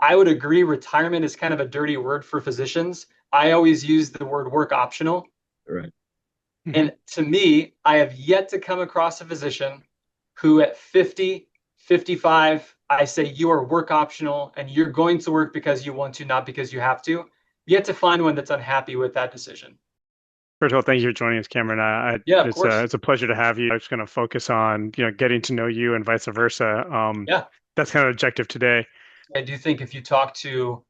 I would agree retirement is kind of a dirty word for physicians. I always use the word work optional. Right. And to me, I have yet to come across a physician who at 50, 55, I say you are work optional and you're going to work because you want to, not because you have to. Yet to find one that's unhappy with that decision. First of all, thank you for joining us, Cameron. Yeah, of course. It's a pleasure to have you. I'm just going to focus on, getting to know you and vice versa. Yeah. That's kind of objective today. I do think if you talk to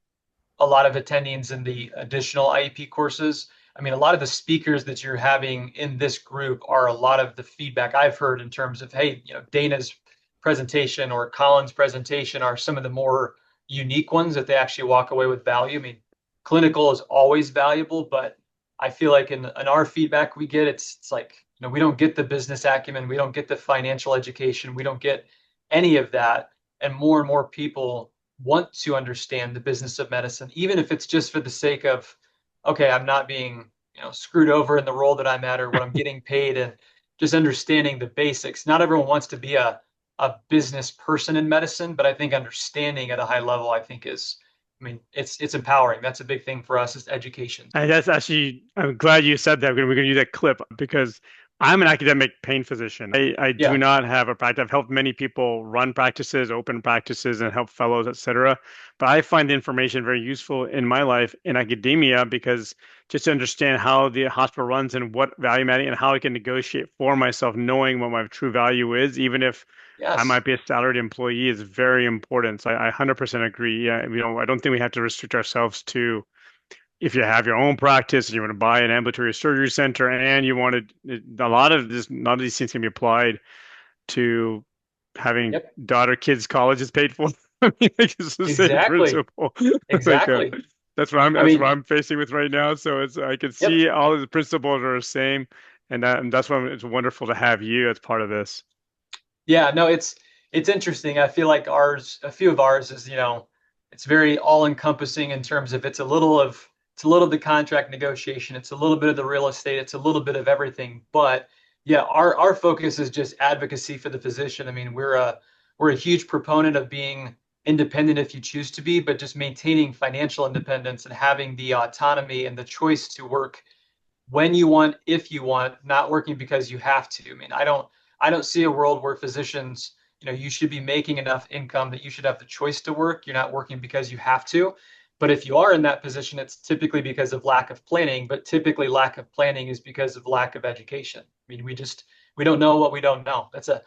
a lot of attendings in the additional IEP courses, I mean, a lot of the speakers that you're having in this group are a lot of the feedback I've heard in terms of, hey, Dana's presentation or Colin's presentation are some of the more unique ones that they actually walk away with value. I mean, clinical is always valuable, but I feel like in our feedback we get, it's like, we don't get the business acumen, we don't get the financial education, we don't get any of that. And more people want to understand the business of medicine, even if it's just for the sake of, okay, I'm not being, screwed over in the role that I'm at or what I'm getting paid, and just understanding the basics. Not everyone wants to be a business person in medicine, but I think understanding at a high level, I think I mean, it's empowering. That's a big thing for us is education. And that's actually, I'm glad you said that. We're going to use that clip because I'm an academic pain physician. I do Yeah. not have a practice. I've helped many people run practices, open practices, and help fellows, etc. But I find the information very useful in my life in academia because just to understand how the hospital runs and what value adding and how I can negotiate for myself, knowing what my true value is, even if I Yes. might be a salaried employee, is very important. So I 100% agree. Yeah, I don't think we have to restrict ourselves to if you have your own practice and you want to buy an ambulatory surgery center and you want to, none of these things can be applied to having Yep. daughter kids colleges paid for. I mean, like, it's the same Exactly. principle. Like, Exactly. I that's what mean, I'm facing with right now. So I can yep. see all of the principles are the same. And that's why it's wonderful to have you as part of this. Yeah, no, it's interesting. I feel like a few of ours is, it's very all encompassing in terms of it's a little of the contract negotiation, it's a little bit of the real estate, it's a little bit of everything. But yeah, our focus is just advocacy for the physician. I mean, we're a huge proponent of being independent if you choose to be, but just maintaining financial independence and having the autonomy and the choice to work when you want, if you want, not working because you have to. I mean, I don't see a world where physicians, you should be making enough income that you should have the choice to work. You're not working because you have to. But if you are in that position, it's typically because of lack of planning, but typically lack of planning is because of lack of education. I mean, we don't know what we don't know. It's a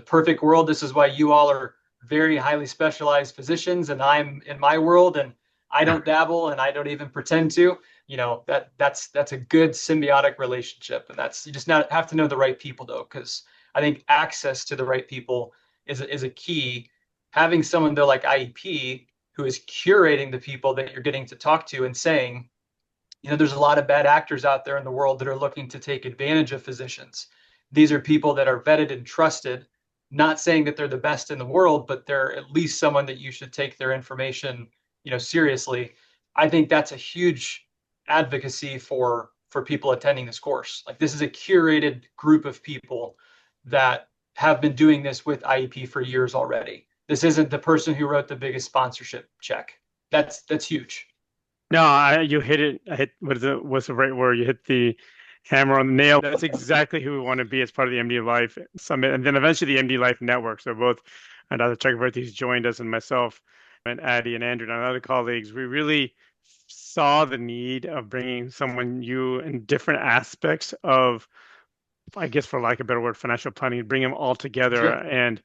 perfect world. This is why you all are very highly specialized physicians and I'm in my world and I don't dabble and I don't even pretend to. That's a good symbiotic relationship, and that's you just not have to know the right people though, because I think access to the right people is a key. Having someone though like IEP who is curating the people that you're getting to talk to and saying, there's a lot of bad actors out there in the world that are looking to take advantage of physicians. These are people that are vetted and trusted, not saying that they're the best in the world, but they're at least someone that you should take their information, seriously. I think that's a huge advocacy for people attending this course. Like this is a curated group of people that have been doing this with IEP for years already. This isn't the person who wrote the biggest sponsorship check. That's huge. No, you hit it. I hit what's the right word? You hit the hammer on the nail. That's exactly who we want to be as part of the MD Life Summit, and then eventually the MD Life Network. So both Dr. Chakravarthy who's joined us, and myself, and Addie and Andrew and our other colleagues, we really saw the need of bringing someone new in different aspects of, I guess, for lack of a better word, financial planning, bring them all together. Sure.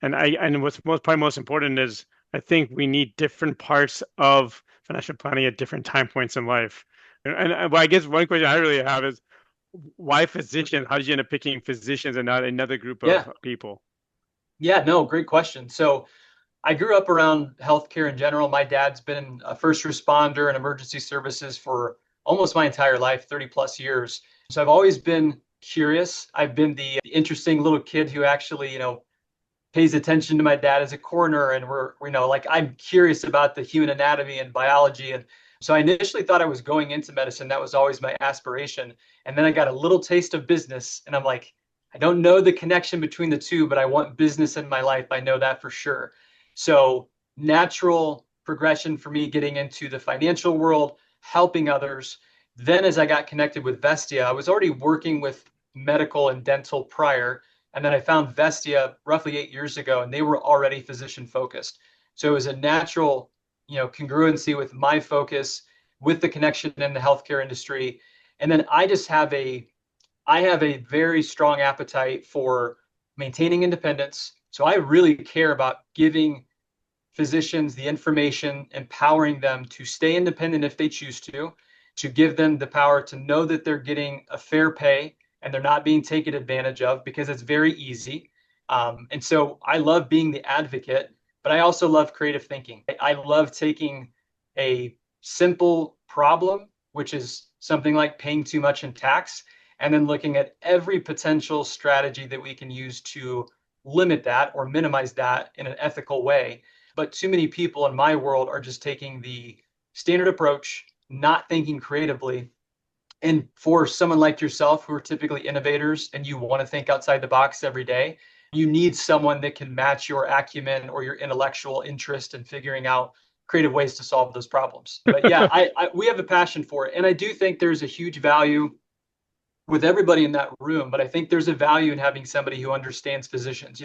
And what's probably most important is I think we need different parts of financial planning at different time points in life. Well, I guess one question I really have is why physicians? How did you end up picking physicians and not another group Yeah. of people? Yeah, no, great question. So I grew up around healthcare in general. My dad's been a first responder and emergency services for almost my entire life, 30 plus years. So I've always been curious. I've been the interesting little kid who actually, pays attention to my dad as a coroner. And like, I'm curious about the human anatomy and biology. And so I initially thought I was going into medicine. That was always my aspiration. And then I got a little taste of business and I'm like, I don't know the connection between the two, but I want business in my life. I know that for sure. So natural progression for me getting into the financial world, helping others. Then as I got connected with Vestia, I was already working with medical and dental prior. And then I found Vestia roughly 8 years ago, and they were already physician focused. So it was a natural, congruency with my focus, with the connection in the healthcare industry. And then I have a very strong appetite for maintaining independence. So I really care about giving physicians the information, empowering them to stay independent if they choose to give them the power to know that they're getting a fair pay and they're not being taken advantage of, because it's very easy. And so I love being the advocate, but I also love creative thinking. I love taking a simple problem, which is something like paying too much in tax, and then looking at every potential strategy that we can use to limit that or minimize that in an ethical way. But too many people in my world are just taking the standard approach, not thinking creatively. And for someone like yourself, who are typically innovators and you want to think outside the box every day, you need someone that can match your acumen or your intellectual interest in figuring out creative ways to solve those problems. But yeah, we have a passion for it. And I do think there's a huge value with everybody in that room, but I think there's a value in having somebody who understands physicians.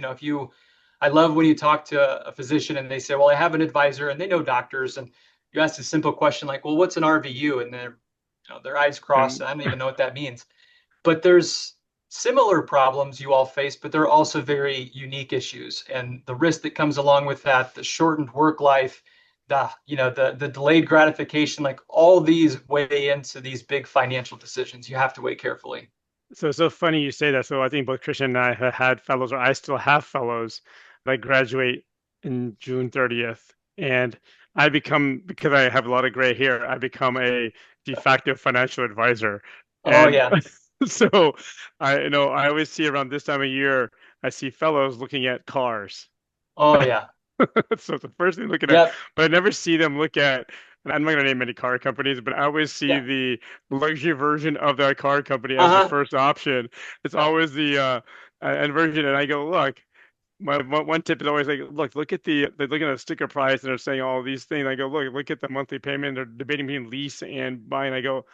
I love when you talk to a physician and they say, well, I have an advisor, and they know doctors, and you ask a simple question like, well, what's an RVU? And their eyes cross, and I don't even know what that means. But there's similar problems you all face, but there are also very unique issues, and the risk that comes along with that, the shortened work life, the delayed gratification, like all these weigh into these big financial decisions. You have to weigh carefully. So it's so funny you say that. So I think both Christian and I have had fellows, or I still have fellows that graduate in June 30th. And because I have a lot of gray hair, I become a de facto financial advisor. Oh And yeah. so I always see around this time of year, I see fellows looking at cars. Oh yeah. So it's the first thing looking at, Yep. but I never see them look at, and I'm not going to name any car companies, but I always see Yeah. the luxury version of that car company as the Uh-huh. first option. It's Yep. always the end version, and I go, look, my one tip is always like, look at they're looking at the sticker price and they're saying all these things. I go, look at the monthly payment. They're debating between lease and buying. I go,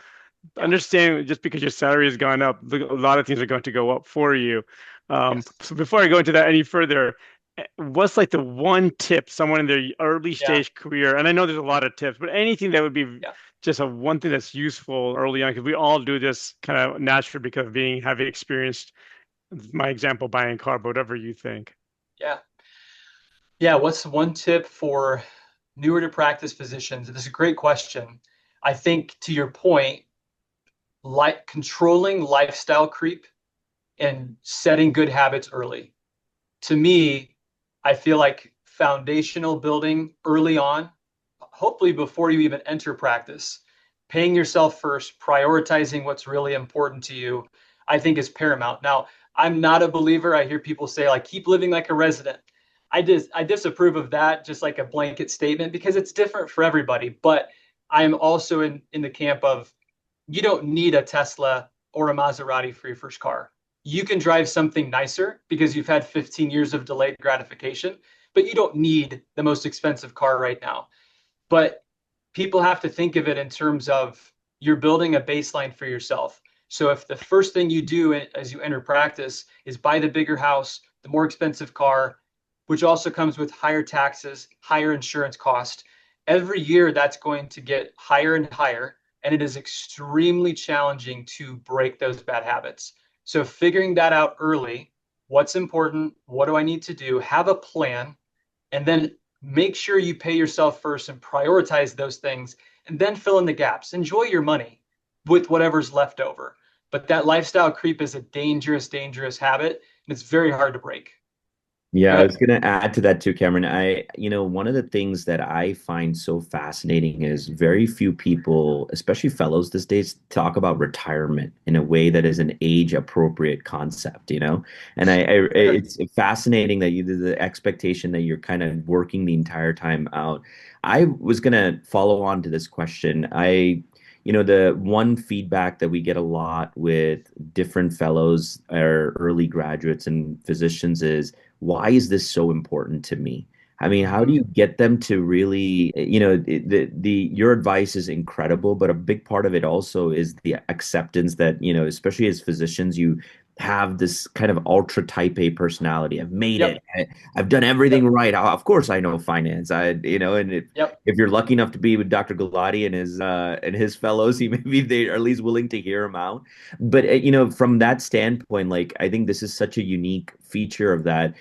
Yeah. understand just because your salary has gone up, a lot of things are going to go up for you. Yes. So before I go into that any further, what's like the one tip someone in their early Yeah. stage career, and I know there's a lot of tips, but anything that would be Yeah. just a one thing that's useful early on, because we all do this kind of naturally because of having experienced, my example, buying a car, but whatever you think. Yeah. Yeah. What's one tip for newer to practice physicians? This is a great question. I think to your point, like controlling lifestyle creep and setting good habits early. To me, I feel like foundational building early on, hopefully before you even enter practice, paying yourself first, prioritizing what's really important to you, I think is paramount. Now, I'm not a believer. I hear people say, like, keep living like a resident. I disapprove of that, just like a blanket statement, because it's different for everybody. But I'm also in the camp of, you don't need a Tesla or a Maserati for your first car. You can drive something nicer because you've had 15 years of delayed gratification, but you don't need the most expensive car right now. But people have to think of it in terms of, you're building a baseline for yourself. So if the first thing you do as you enter practice is buy the bigger house, the more expensive car, which also comes with higher taxes, higher insurance cost, every year that's going to get higher and higher. And it is extremely challenging to break those bad habits. So figuring that out early, what's important, what do I need to do, have a plan, and then make sure you pay yourself first and prioritize those things, and then fill in the gaps. Enjoy your money with whatever's left over. But that lifestyle creep is a dangerous, dangerous habit, and it's very hard to break. Go Yeah, I ahead. was going to add to that too, Cameron. One of the things that I find so fascinating is very few people, especially fellows these days, talk about retirement in a way that is an age appropriate concept, you know? And Sure. it's fascinating that the expectation that you're kind of working the entire time out. I was going to follow on to this question. The one feedback that we get a lot with different fellows or early graduates and physicians is, why is this so important to me? I mean, how do you get them to really, your advice is incredible, but a big part of it also is the acceptance that, especially as physicians, you have this kind of ultra type A personality. I've made Yep. it. I've done everything Yep. right. Of course I know finance. And Yep. if you're lucky enough to be with Dr. Gulati and his fellows, he maybe they're at least willing to hear him out. But from that standpoint, like I think this is such a unique feature of that.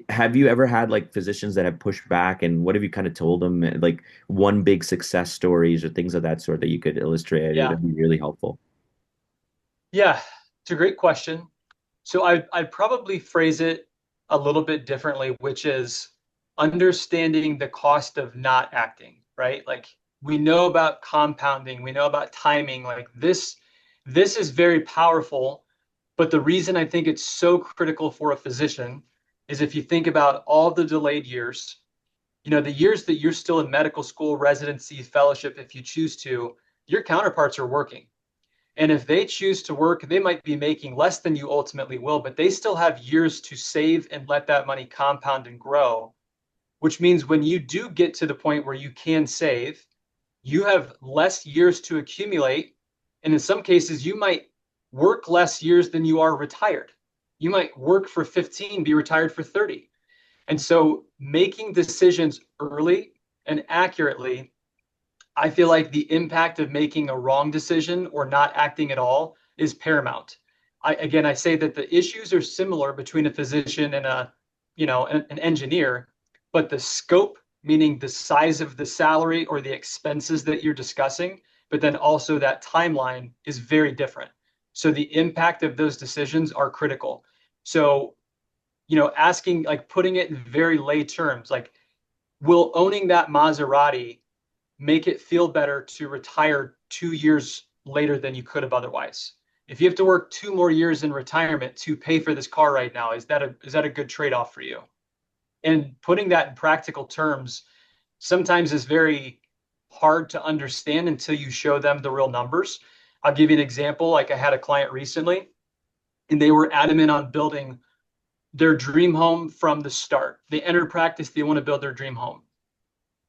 Have you ever had like physicians that have pushed back, and what have you kind of told them, like one big success stories or things of that sort that you could illustrate? Yeah. That'd be really helpful. Yeah. It's a great question. So I'd probably phrase it a little bit differently, which is understanding the cost of not acting, right? Like we know about compounding, we know about timing, like this is very powerful, but the reason I think it's so critical for a physician is if you think about all the delayed years, the years that you're still in medical school, residency, fellowship, if you choose to, your counterparts are working. And if they choose to work, they might be making less than you ultimately will, but they still have years to save and let that money compound and grow, which means when you do get to the point where you can save, you have less years to accumulate. And in some cases, you might work less years than you are retired. You might work for 15, be retired for 30. And so making decisions early and accurately, I feel like the impact of making a wrong decision or not acting at all is paramount. I say that the issues are similar between a physician and an engineer, but the scope, meaning the size of the salary or the expenses that you're discussing, but then also that timeline is very different. So the impact of those decisions are critical. So, asking, like putting it in very lay terms, like will owning that Maserati make it feel better to retire 2 years later than you could have otherwise? If you have to work 2 more years in retirement to pay for this car right now, is that a good trade-off for you? And putting that in practical terms sometimes is very hard to understand until you show them the real numbers. I'll give you an example. Like I had a client recently, and they were adamant on building their dream home from the start. They entered practice, they want to build their dream home.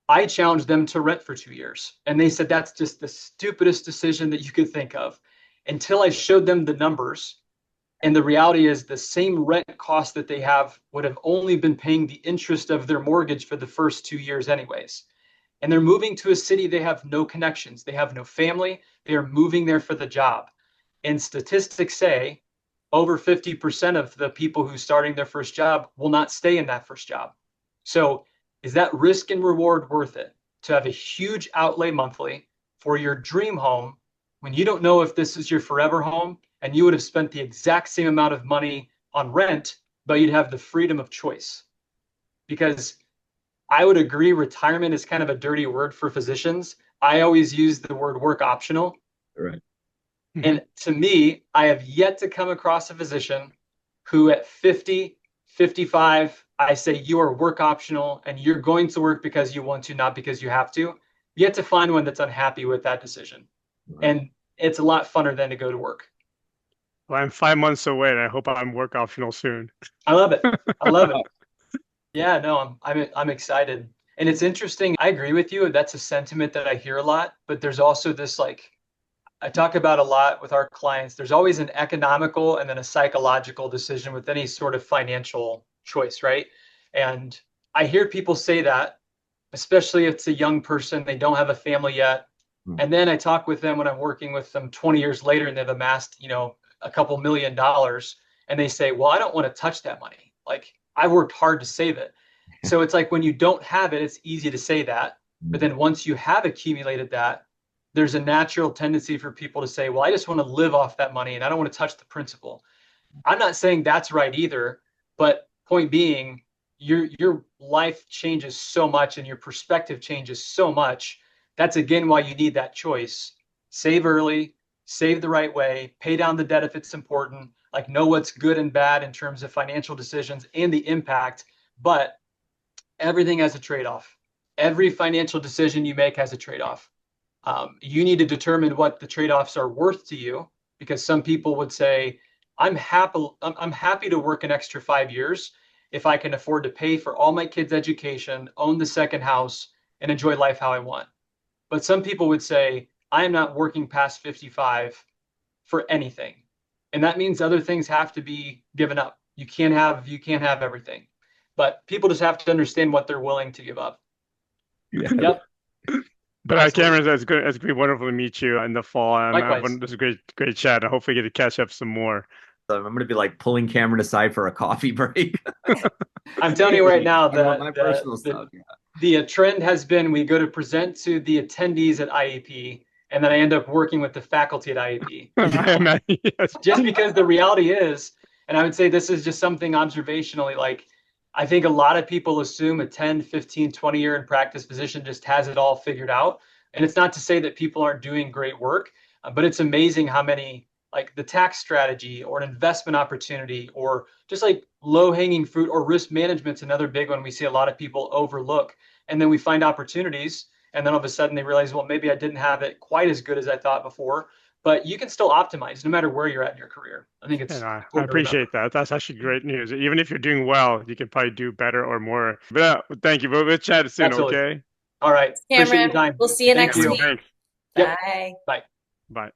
I challenged them to rent for 2 years. And they said, that's just the stupidest decision that you could think of, until I showed them the numbers. And the reality is the same rent cost that they have would have only been paying the interest of their mortgage for the first 2 years anyways. And they're moving to a city they have no connections. They have no family. They are moving there for the job. And statistics say over 50% of the people who starting their first job will not stay in that first job. So is that risk and reward worth it to have a huge outlay monthly for your dream home when you don't know if this is your forever home, and you would have spent the exact same amount of money on rent, but you'd have the freedom of choice? Because I would agree retirement is kind of a dirty word for physicians. I always use the word work optional. Right. And to me, I have yet to come across a physician who at 50, 55, I say you are work optional and you're going to work because you want to, not because you have to. Yet to find one that's unhappy with that decision. Right. And it's a lot funner than to go to work. Well, I'm 5 months away, and I hope I'm work optional soon. I love it. I love it. Yeah, no, I'm excited. And it's interesting. I agree with you. That's a sentiment that I hear a lot, but there's also this, like, I talk about a lot with our clients. There's always an economical and then a psychological decision with any sort of financial choice, right? And I hear people say that, especially if it's a young person, they don't have a family yet. And then I talk with them when I'm working with them 20 years later and they've amassed, a couple $1 million, and they say, well, I don't want to touch that money. Like I worked hard to save it. So it's like when you don't have it, it's easy to say that. But then once you have accumulated that, there's a natural tendency for people to say, well, I just want to live off that money and I don't want to touch the principal. I'm not saying that's right either, but point being, your life changes so much and your perspective changes so much. That's again why you need that choice. Save early, save the right way, pay down the debt if it's important, like know what's good and bad in terms of financial decisions and the impact, but everything has a trade-off. Every financial decision you make has a trade-off. You need to determine what the trade-offs are worth to you, because some people would say, I'm happy to work an extra 5 years if I can afford to pay for all my kids' education, own the second house, and enjoy life how I want. But some people would say, I am not working past 55 for anything. And that means other things have to be given up. You can't have everything. But people just have to understand what they're willing to give up. Yeah. Yep. But Absolutely. Cameron, it's good. It's gonna be wonderful to meet you in the fall, and Likewise. this is a great chat. I hopefully get to catch up some more. So I'm going to be like pulling Cameron aside for a coffee break. I'm telling you right now Talk about my that personal stuff. Yeah. the trend has been we go to present to the attendees at IEP, and then I end up working with the faculty at IEP. Yes. Just because the reality is, and I would say this is just something observationally, like I think a lot of people assume a 10, 15, 20 year in practice physician just has it all figured out. And it's not to say that people aren't doing great work, but it's amazing how many, like the tax strategy or an investment opportunity or just like low hanging fruit or risk management's another big one we see a lot of people overlook. And then we find opportunities. And then all of a sudden they realize, well, maybe I didn't have it quite as good as I thought before, but you can still optimize no matter where you're at in your career. I think it's And I important to remember. appreciate that. That's actually great news. Even if you're doing well, you can probably do better or more. But thank you. We'll chat soon, Absolutely. okay? All right. Appreciate your Cameron, time. we'll see you Thank next you. week. Thanks. Yep. Bye. Bye. Bye.